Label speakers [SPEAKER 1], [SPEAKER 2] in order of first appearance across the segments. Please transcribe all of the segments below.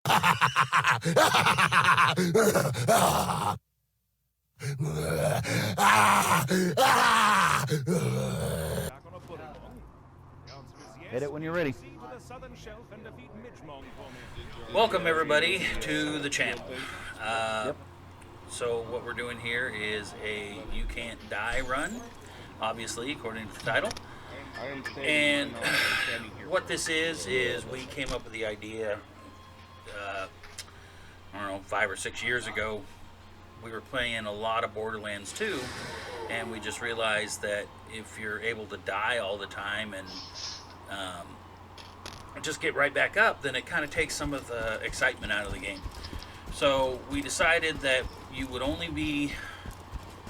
[SPEAKER 1] Hit it when you're ready.
[SPEAKER 2] Welcome everybody to the channel.
[SPEAKER 1] Yep.
[SPEAKER 2] So what we're doing here is a You Can't Die run, obviously, according to the title. And what this is we came up with the idea, I don't know, 5 or 6 years ago. We were playing a lot of Borderlands 2, and we just realized that if you're able to die all the time and just get right back up, then it kind of takes some of the excitement out of the game. So we decided that you would only be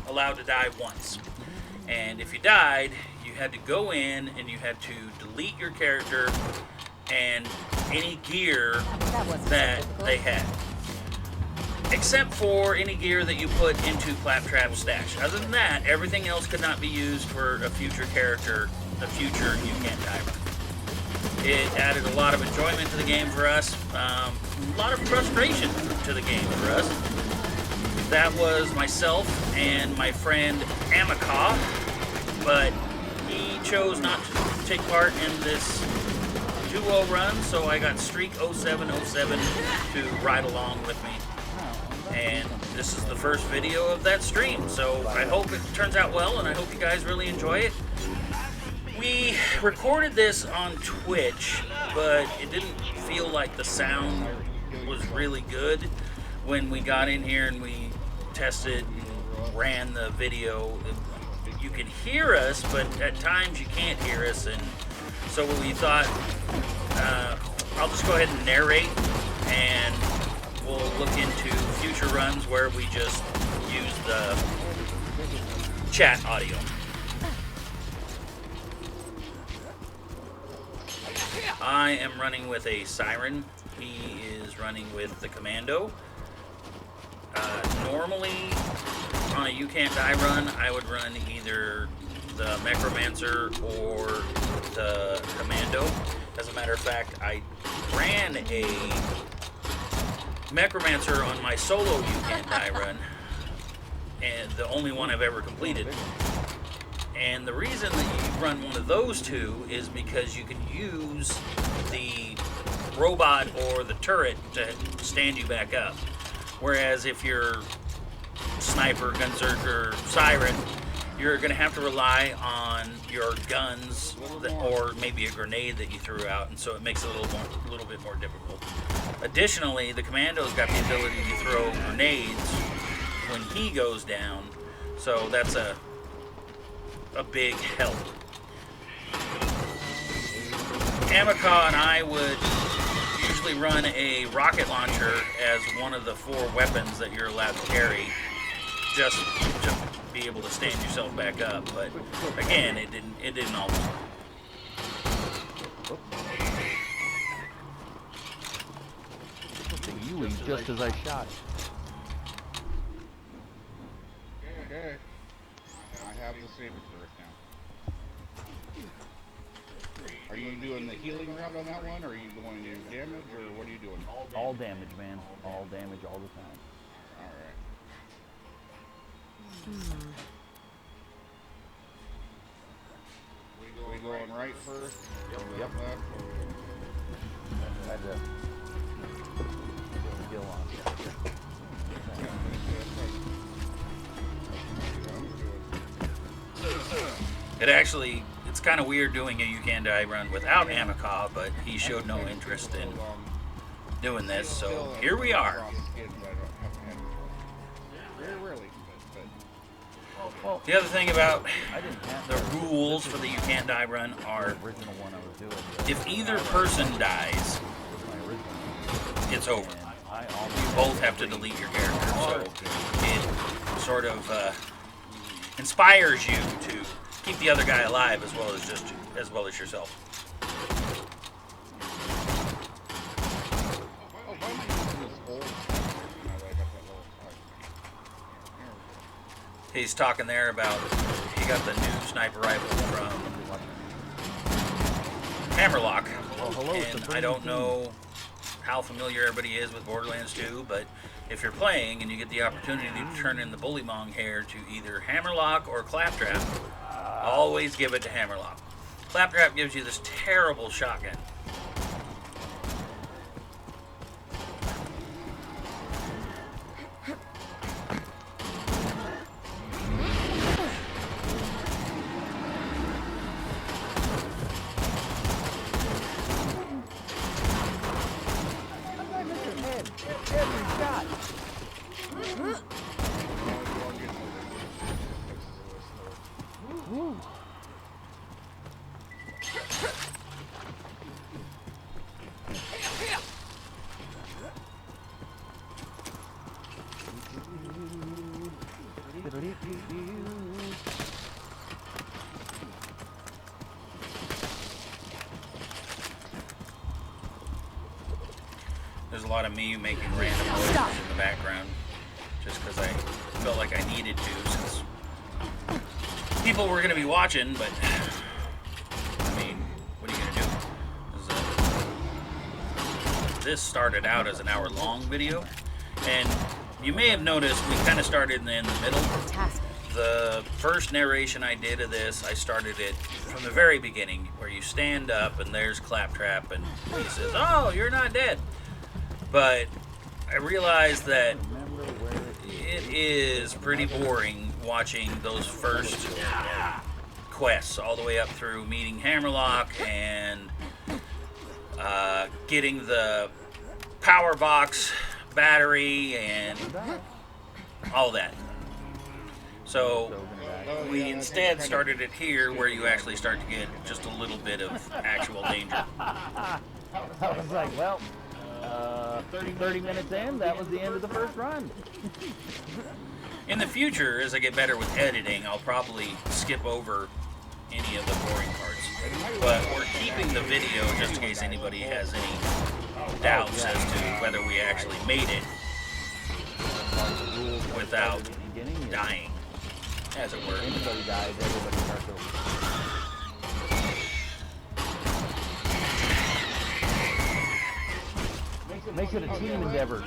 [SPEAKER 2] allowed to die once. And if you died, you had to go in and you had to delete your character and any gear that they had. Except for any gear that you put into Claptrap's stash. Other than that, everything else could not be used for a future character, a future You Can't Die run. It added a lot of enjoyment to the game for us, a lot of frustration to the game for us. That was myself and my friend Amaka, but he chose not to take part in this duo run, so I got Streak 0707 to ride along with me. And this is the first video of that stream, so I hope it turns out well, and I hope you guys really enjoy it. We recorded this on Twitch, but it didn't feel like the sound was really good when we got in here and we tested and ran the video. You can hear us, but at times you can't hear us, and so we thought I'll just go ahead and narrate, and we'll look into future runs where we just use the chat audio. I am running with a Siren. He is running with the Commando. Normally, on a You Can't Die run, I would run either the Necromancer or the Commando. As a matter of fact, I ran a Necromancer on my solo You Can't Die run, and the only one I've ever completed. And the reason that you run one of those two is because you can use the robot or the turret to stand you back up. Whereas if you're Sniper, Gunzerker, Siren, you're going to have to rely on your guns or maybe a grenade that you threw out, and so it makes it a little bit more difficult. Additionally, the Commando's got the ability to throw grenades when he goes down, so that's a big help. Amaka and I would usually run a rocket launcher as one of the 4 weapons that you're allowed to carry, just to be able to stand yourself back up. But again, it didn't always work.
[SPEAKER 1] You just as I shot.
[SPEAKER 3] Okay. I have the saber turret now. Are you doing the healing route on that one, or are you going to damage, or what are you doing?
[SPEAKER 1] All damage, man. All damage all the time.
[SPEAKER 3] Alright. We going right first?
[SPEAKER 1] Yep.
[SPEAKER 3] Left?
[SPEAKER 1] Had to get a skill on.
[SPEAKER 2] It's kind of weird doing a You Can Die run without Amaka, but he showed no interest in doing this, so here we are.
[SPEAKER 1] Well,
[SPEAKER 2] The other thing about the rules for the You Can't Die run are,
[SPEAKER 1] the original one I was doing.
[SPEAKER 2] if either person dies,
[SPEAKER 1] My original
[SPEAKER 2] it's over.
[SPEAKER 1] one. I
[SPEAKER 2] You
[SPEAKER 1] almost
[SPEAKER 2] both have to delete your character, so it sort of inspires you to keep the other guy alive as well as yourself. He's talking there about he got the new sniper rifle from Hammerlock,
[SPEAKER 1] Well, hello,
[SPEAKER 2] and I don't know how familiar everybody is with Borderlands 2, but if you're playing and you get the opportunity to turn in the Bullymong hair to either Hammerlock or Claptrap, always give it to Hammerlock. Claptrap gives you this terrible shotgun. There's a lot of me making random noises in the background just because I felt like I needed to, since people were going to be watching, but I mean, what are you going to do? This started out as an hour-long video, and you may have noticed we kind of started in the middle. The first narration I did of this, I started it from the very beginning, where you stand up and there's Claptrap and he says, "Oh, you're not dead." But I realized that it is pretty boring watching those first quests all the way up through meeting Hammerlock and getting the power box battery and all that. So we instead started it here, where you actually start to get just a little bit of actual danger.
[SPEAKER 1] I was like, well, 30 minutes in, that was the end of the first run.
[SPEAKER 2] In the future, as I get better with editing, I'll probably skip over any of the boring parts. But we're keeping the video just in case anybody has any doubts as to whether we actually made it without dying, as it were.
[SPEAKER 1] Anybody dies, everybody starts over. Makes it a team endeavor.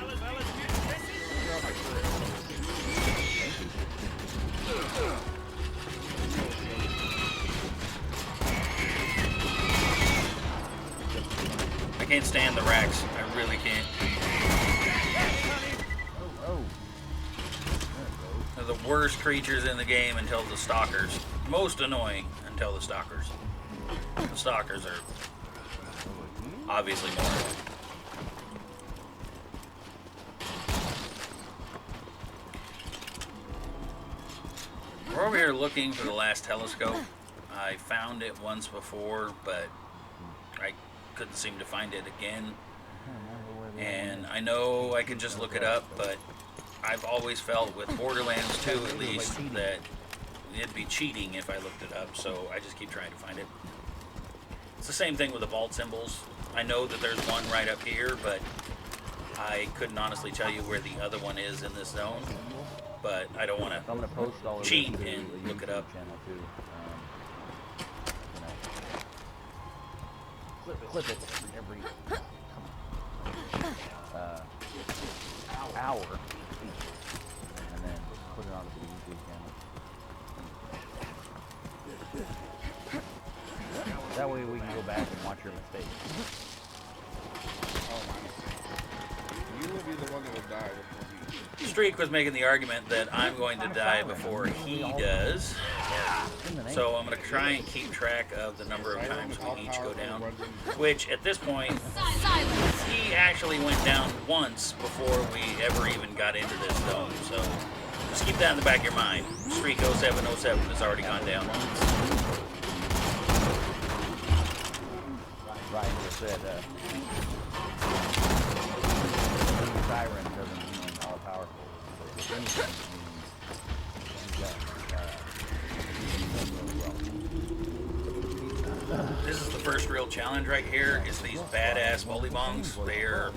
[SPEAKER 2] I can't stand the racks. I really can't. They're the worst creatures in the game until the stalkers. Most annoying until the stalkers. The stalkers are obviously more annoying. We're over here looking for the last telescope. I found it once before, but I couldn't seem to find it again. And I know I could just look it up, but I've always felt with Borderlands 2 at least that it'd be cheating if I looked it up, so I just keep trying to find it. It's the same thing with the vault symbols. I know that there's one right up here, but I couldn't honestly tell you where the other one is in this zone. But I don't want to cheat and look it up.
[SPEAKER 1] Clip it every hour, and then put it onto the YouTube channel. That way we can go back and watch your mistakes.
[SPEAKER 3] You will be the one that will die before me.
[SPEAKER 2] Streak was making the argument that I'm going to die before he does. So I'm going to try and keep track of the number of times we each go down. Which, at this point, he actually went down once before we ever even got into this zone. So just keep that in the back of your mind. Streak 0707 has already gone down once.
[SPEAKER 1] Ryan just said, Siren doesn't mean all powerful. If anything,
[SPEAKER 2] This is the first real challenge right here, is these badass Bullybongs. They're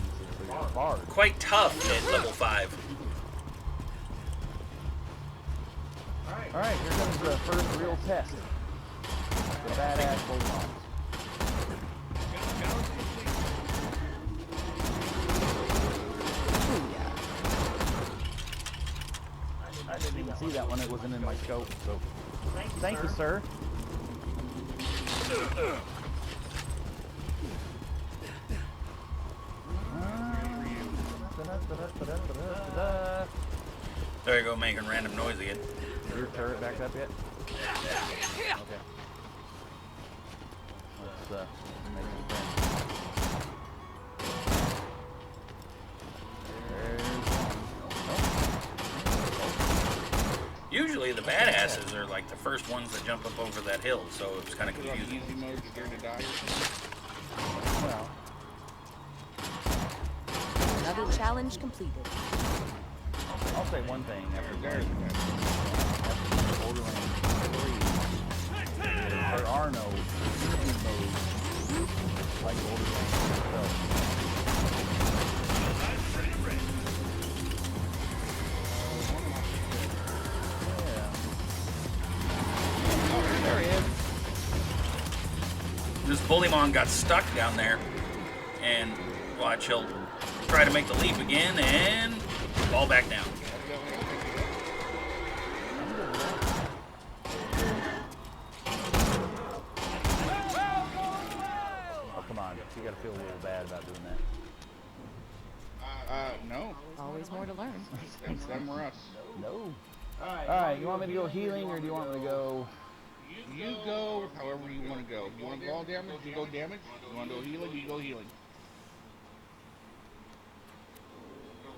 [SPEAKER 2] quite tough at level 5.
[SPEAKER 1] Alright, here comes the first real test. The badass Bullybongs. see that one. It wasn't in my scope. So, thank you, sir.
[SPEAKER 2] There you go, making random noise again.
[SPEAKER 1] Is your turret back up yet? Okay. Let's make it again.
[SPEAKER 2] Usually the badasses are like the first ones that jump up over that hill, so it was kind of confusing.
[SPEAKER 3] Easy mode, scared to die.
[SPEAKER 1] Well,
[SPEAKER 4] Another challenge completed.
[SPEAKER 1] I'll say one thing after
[SPEAKER 3] There's
[SPEAKER 1] Borderlands 3, there are no easy modes like Borderlands itself.
[SPEAKER 2] This bullymon got stuck down there, and watch, he'll try to make the leap again and fall back down.
[SPEAKER 1] Oh, come on. You gotta feel a little bad about doing that.
[SPEAKER 3] No.
[SPEAKER 4] Always more to learn.
[SPEAKER 3] That's them or us.
[SPEAKER 1] No. Alright, you want me to go healing or do you want me to go...
[SPEAKER 3] You go however you want to go. You want to go all damage, you go damage. You want to go healing, you go healing.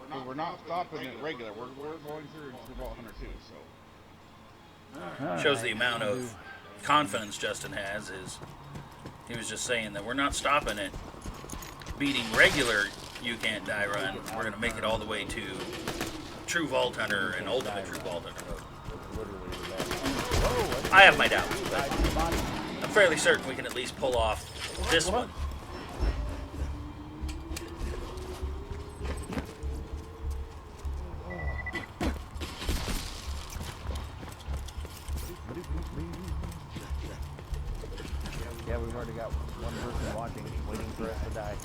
[SPEAKER 3] But we're not stopping it regular. We're going through Vault Hunter 2, so.
[SPEAKER 2] Shows the amount of confidence Justin has. Is he was just saying that we're not stopping it beating regular You Can't Die Run. We're going to make it all the way to True Vault Hunter and Ultimate True Vault Hunter. I have my doubts, but I'm fairly certain we can at least pull off this one.
[SPEAKER 1] Yeah, we've already got one person watching, waiting for us to die.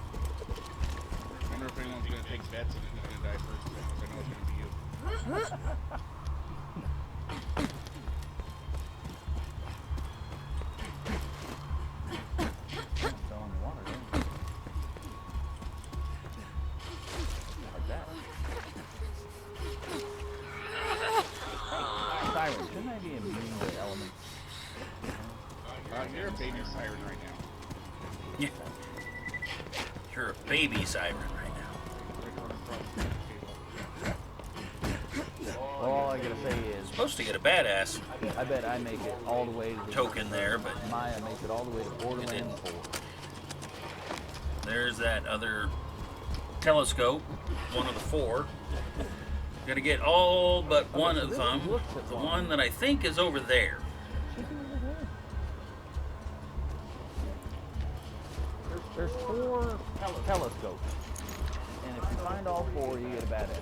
[SPEAKER 3] I wonder if anyone's going to take bets and who's going to die first. I know it's going to be you.
[SPEAKER 1] Fell in the water, didn't it? Like that. Siren, shouldn't I be immune to elements?
[SPEAKER 3] You're a baby siren right now.
[SPEAKER 2] Yeah. You're a baby siren right now.
[SPEAKER 1] All I gotta say is,
[SPEAKER 2] Supposed to get a badass
[SPEAKER 1] I bet I make it all the way to the
[SPEAKER 2] token there, but
[SPEAKER 1] Maya makes it all the way to Borderlands 4.
[SPEAKER 2] there's that other telescope, one of the four. Gonna get all but one of them. The one that I think is over there.
[SPEAKER 1] There's 4 telescopes, and if you find all 4, you get a badass.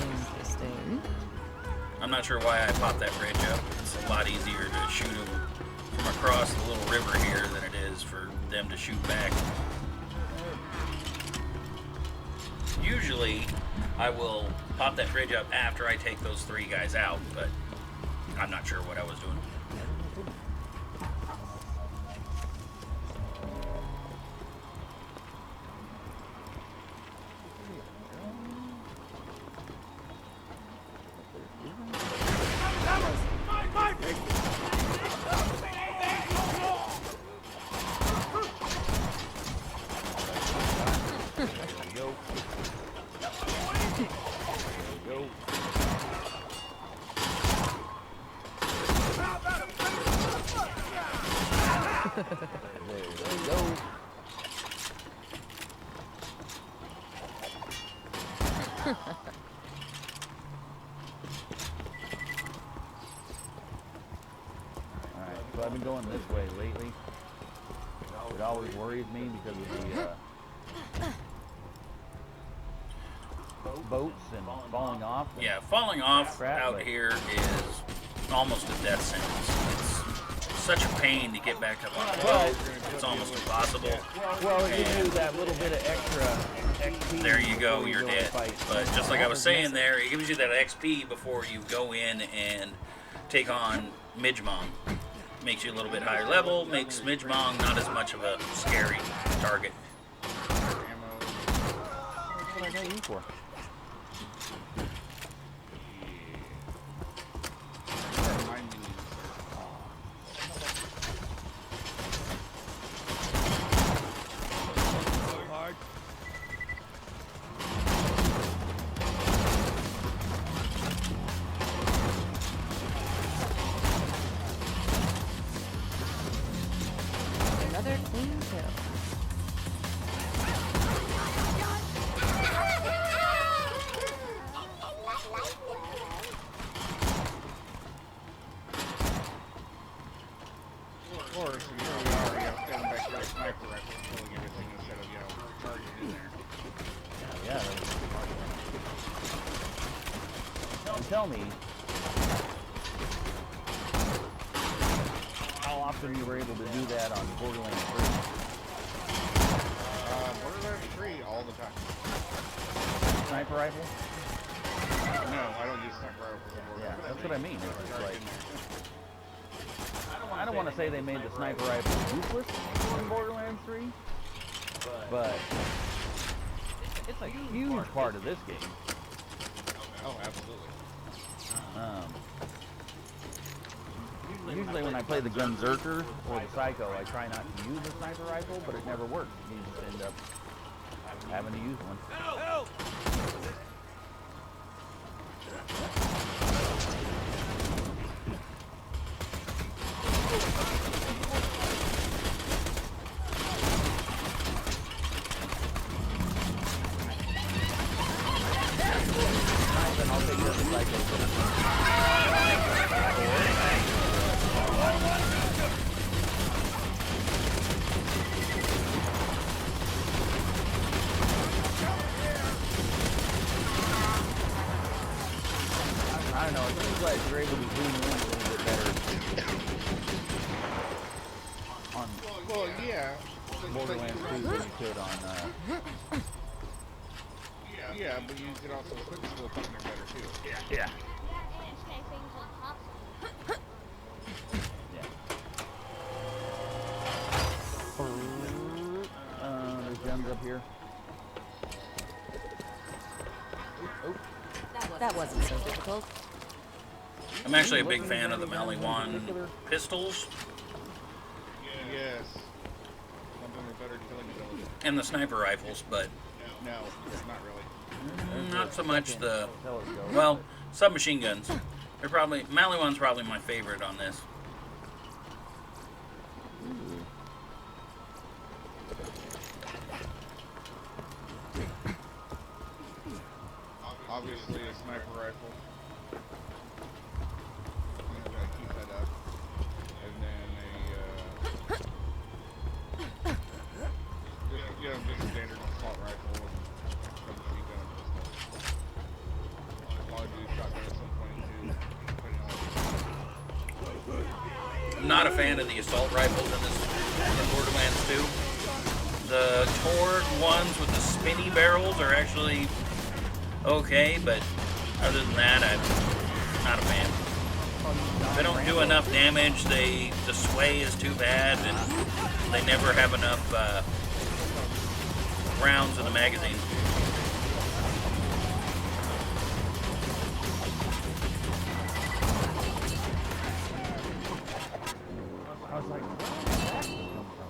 [SPEAKER 4] Interesting.
[SPEAKER 2] I'm not sure why I popped that bridge up. It's a lot easier to shoot them from across the little river here than it is for them to shoot back. Usually, I will pop that bridge up after I take those 3 guys out, but I'm not sure what I was doing.
[SPEAKER 1] Alright, so I've been going this way lately. It always worries me because of the boats and falling off.
[SPEAKER 2] Yeah, falling off
[SPEAKER 1] Crap,
[SPEAKER 2] out
[SPEAKER 1] but-
[SPEAKER 2] here is almost a death sentence. It's such a pain to get back up on the
[SPEAKER 1] But-
[SPEAKER 2] boat. It's almost impossible.
[SPEAKER 1] Well, it gives you that little bit of extra XP.
[SPEAKER 2] There you go,
[SPEAKER 1] before
[SPEAKER 2] you're
[SPEAKER 1] go
[SPEAKER 2] dead.
[SPEAKER 1] and fight.
[SPEAKER 2] But just like I was saying there, it gives you that XP before you go in and take on Midgemong. Makes you a little bit higher level, makes Midgemong not as much of a scary target.
[SPEAKER 3] Ammo.
[SPEAKER 1] That's what I got you for.
[SPEAKER 3] Yeah. Remind me.
[SPEAKER 4] Another clean kill.
[SPEAKER 3] Or so here we are, standing back there, sniper rifle, killing everything instead of, charging in there.
[SPEAKER 1] Yeah. And tell me how often you were able to do that on Borderlands 3.
[SPEAKER 3] Borderlands 3 all the time.
[SPEAKER 1] Sniper rifle?
[SPEAKER 3] No, I don't use sniper rifles in
[SPEAKER 1] Yeah,
[SPEAKER 3] Borderlands.
[SPEAKER 1] that's what I mean. It's just
[SPEAKER 3] Charge
[SPEAKER 1] like,
[SPEAKER 3] in there.
[SPEAKER 1] I don't want to say they made the sniper rifle useless in Borderlands 3, but it's a huge part of this game.
[SPEAKER 3] Oh, absolutely.
[SPEAKER 1] Usually when I play the Gunzerker or the Psycho, I try not to use a sniper rifle, but it never works. You just end up having to use one. Then I'll take the Psycho. I don't know, it seems like you're able to zoom in a little bit better on
[SPEAKER 3] Well, yeah.
[SPEAKER 1] Borderlands 2 than you could on,
[SPEAKER 3] Yeah, but you can also quick scope on there better too.
[SPEAKER 1] yeah.
[SPEAKER 5] Yeah.
[SPEAKER 1] There's guns up here.
[SPEAKER 4] That wasn't so difficult.
[SPEAKER 2] I'm actually a big fan of the Maliwan pistols
[SPEAKER 3] Yes. Something with better killing ability.
[SPEAKER 2] and the sniper rifles, but
[SPEAKER 3] No, not really.
[SPEAKER 2] not so much the,
[SPEAKER 1] Telescope.
[SPEAKER 2] well, submachine guns. They're probably, Maliwan's probably my favorite on this.
[SPEAKER 3] Obviously, a sniper rifle. You gotta keep that up. And then just standard assault rifle and submachine gun and pistol. Probably do shotgun at some point too, depending on
[SPEAKER 2] I'm not a fan of the assault rifles in this in Borderlands 2. The Tord ones with the spinny barrels are actually okay, but other than that, I'm not a fan. They don't do enough damage. The sway is too bad, and they never have enough rounds in the magazine.
[SPEAKER 1] I was like, where did that come from?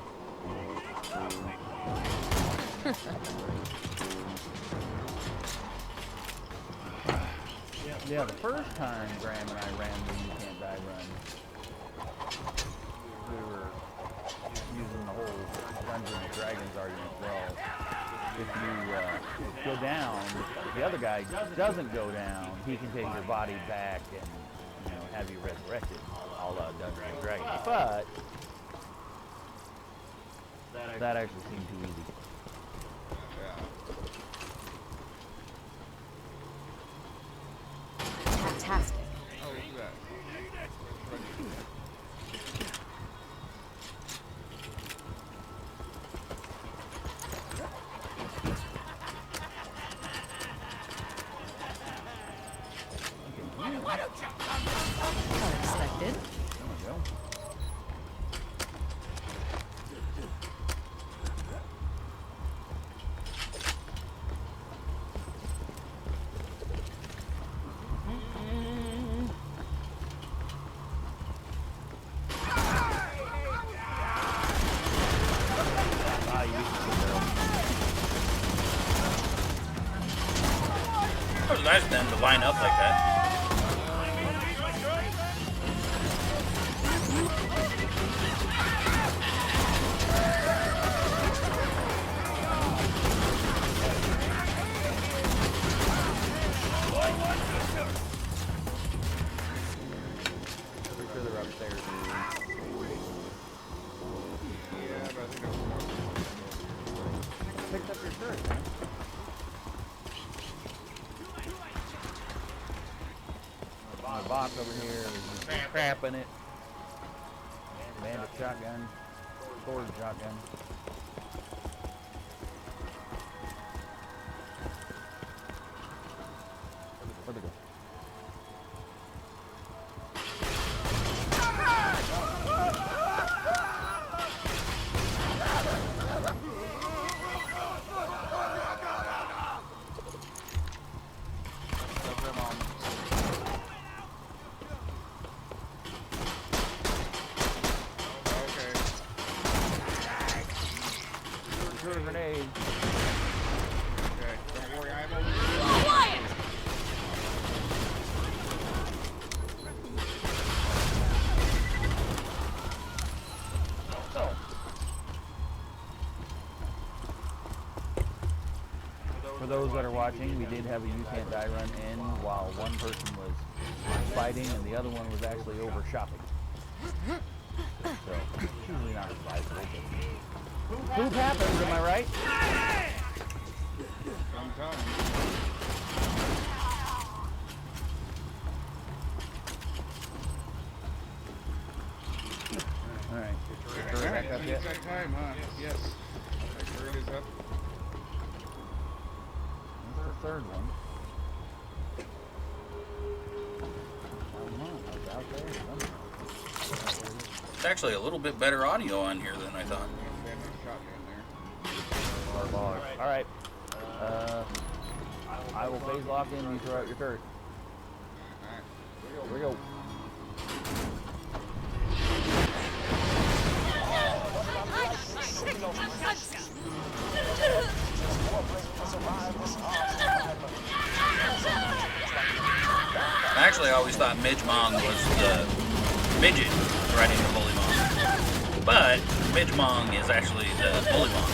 [SPEAKER 1] Yeah, the first time Graham and I ran the You Can't Die run, we were using the whole Dungeons and Dragons argument. Well, if you go down, if the other guy doesn't go down, he can take your body back and have you resurrected, a la Dungeons and Dragons. But that actually seemed too easy.
[SPEAKER 4] Fantastic.
[SPEAKER 3] Oh, look at that.
[SPEAKER 4] Unexpected.
[SPEAKER 1] There we go. Ah, you used the barrel.
[SPEAKER 2] That was nice of them to line up like that.
[SPEAKER 1] Pretty sure they're upstairs.
[SPEAKER 3] Yeah, but I think there's more.
[SPEAKER 1] Picked up your shirt, man. A box over here. There's crap in it. Bandit shotgun. Sword shotgun. Where'd they go? Stuff them on.
[SPEAKER 3] Okay.
[SPEAKER 1] Shoot a grenade.
[SPEAKER 3] Okay. Don't worry, I'm over
[SPEAKER 4] Quiet!
[SPEAKER 1] For those that are watching, we did have a You Can't Die run in while one person was fighting and the other one was actually over shopping. So, it's usually not advisable, but poop happens, am I right?
[SPEAKER 3] Sometimes.
[SPEAKER 1] Alright, get your turret back up yet?
[SPEAKER 3] It's that time, huh? Yes. My turret is up.
[SPEAKER 1] That's the third one. Come on, it's out there somewhere.
[SPEAKER 2] It's actually a little bit better audio on here than I thought.
[SPEAKER 3] Bandit shotgun there.
[SPEAKER 1] Barbog. Alright. I will phase lock in and you throw out your turret.
[SPEAKER 3] Alright.
[SPEAKER 1] Here we go.
[SPEAKER 2] Actually, I always thought Midge Mong was the midget riding the Bully Mong. But Midge Mong is actually the Bully Mong.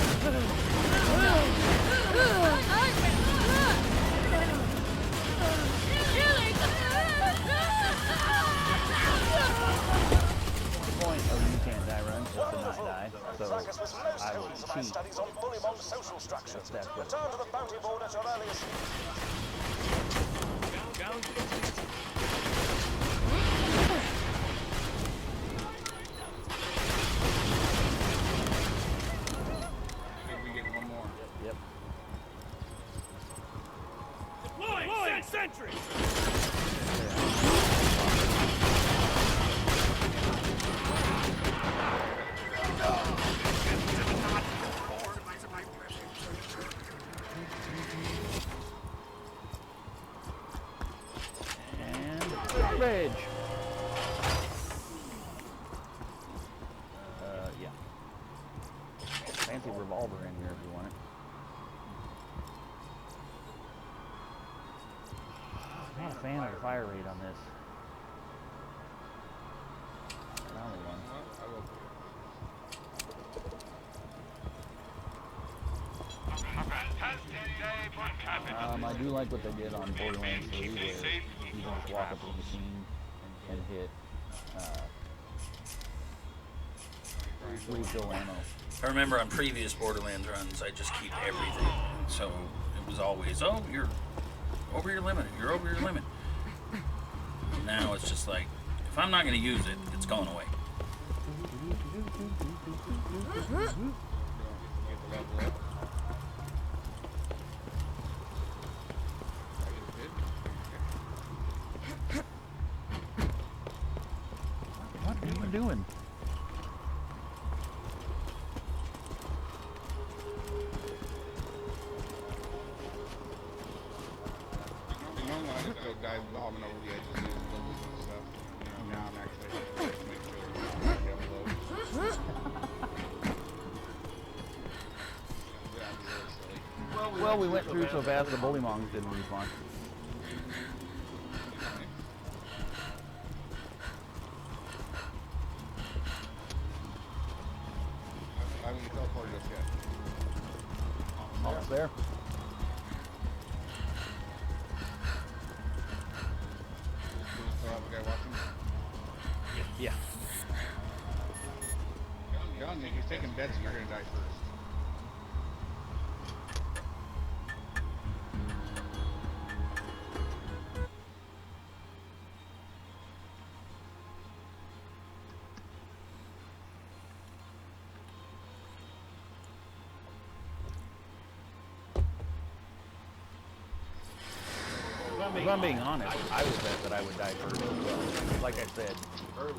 [SPEAKER 1] The point of You Can't Die run is to not die. So I will cheat.
[SPEAKER 5] Studies on Bullymong's social structures.
[SPEAKER 1] If that's what
[SPEAKER 5] Return to the bounty board at your earliest.
[SPEAKER 3] Maybe we get one more.
[SPEAKER 1] Yep.
[SPEAKER 6] Deploying sentry!
[SPEAKER 1] And bridge. Yeah. Fancy revolver in here if you want it. I'm not a fan of the fire rate on this. Only one.
[SPEAKER 3] Well, I will.
[SPEAKER 1] I do like what they did on Borderlands 3 where you can just walk up to the machine and hit refill ammo.
[SPEAKER 2] I remember on previous Borderlands runs, I just keep everything. So it was always, oh, you're over your limit. You're over your limit. Now it's just like, if I'm not going to use it, it's going away.
[SPEAKER 3] Get the level up. I just did.
[SPEAKER 1] doing?
[SPEAKER 3] You know, when I just go dive bombing over the edges of these levels and stuff, you know, now I'm actually having to make sure I'm not down low. That'd be really silly.
[SPEAKER 1] Well, we went through so fast the bullymongs didn't respawn.
[SPEAKER 3] I haven't teleported us yet.
[SPEAKER 1] Almost there.
[SPEAKER 3] Do we still have a guy watching?
[SPEAKER 1] Yeah.
[SPEAKER 3] John, Nick, he's taking bets and you're gonna die first.
[SPEAKER 1] If I'm being honest, I would bet that I would die first as well. Like I said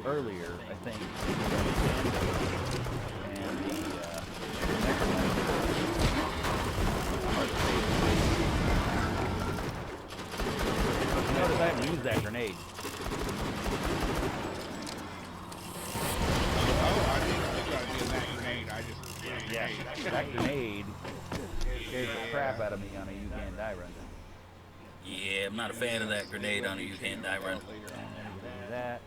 [SPEAKER 1] earlier, I think and the necromancer are the same. Notice I haven't used that grenade.
[SPEAKER 3] Oh, I think you gotta be in that grenade. I just
[SPEAKER 1] Yeah, that grenade scares the crap out of me on a you can't die run.
[SPEAKER 2] Yeah, I'm not a fan of that grenade on a you can't die run.
[SPEAKER 1] That.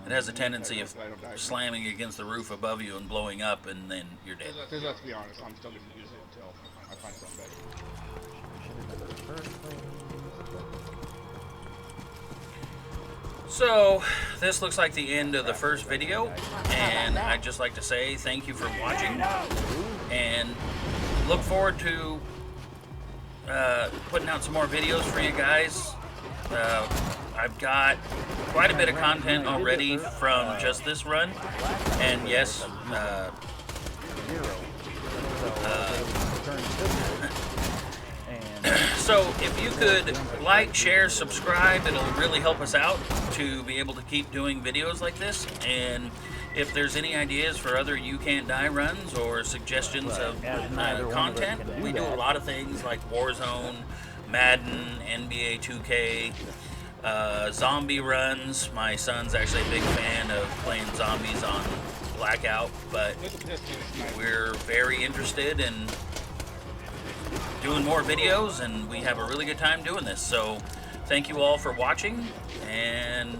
[SPEAKER 2] It has a tendency of slamming against the roof above you and blowing up, and then you're dead.
[SPEAKER 3] Because let's be honest, I'm still gonna use it until I find something better.
[SPEAKER 2] So, this looks like the end of the first video, and I'd just like to say thank you for watching, and look forward to putting out some more videos for you guys. I've got quite a bit of content already from just this run, and yes, so if you could like, share, subscribe, it'll really help us out to be able to keep doing videos like this. And if there's any ideas for other You Can't Die runs or suggestions of content, we do a lot of things like Warzone, Madden, NBA 2K, zombie runs. My son's actually a big fan of playing zombies on Blackout, but we're very interested in doing more videos, and we have a really good time doing this. So thank you all for watching, and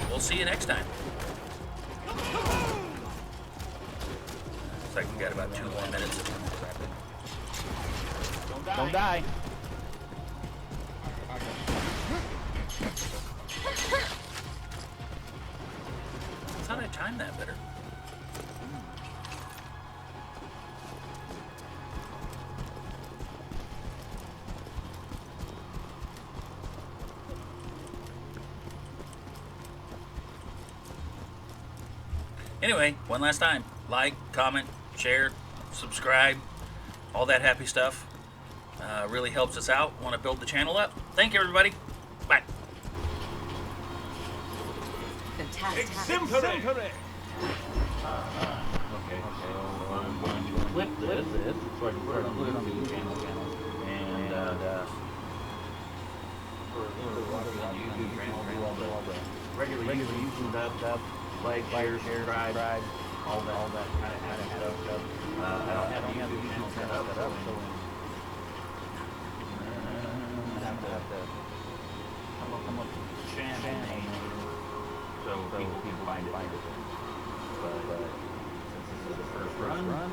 [SPEAKER 2] we'll see you next time. Looks like we got about 2 more minutes.
[SPEAKER 1] Don't die.
[SPEAKER 2] I thought I timed that better. Anyway, one last time, like, comment, share, subscribe, all that happy stuff. Really helps us out. Want to build the channel up. Thank you, everybody. Bye.
[SPEAKER 4] Fantastic.
[SPEAKER 6] Exemplary.
[SPEAKER 1] Okay, so I'm going to flip this so I can put it on the YouTube channel. And for the YouTube channel, do all the regular YouTube stuff, like, share, subscribe, all that kind of stuff. I don't have the YouTube channel set up, so I have to come up with a channel name so people find it. But since this is the first run,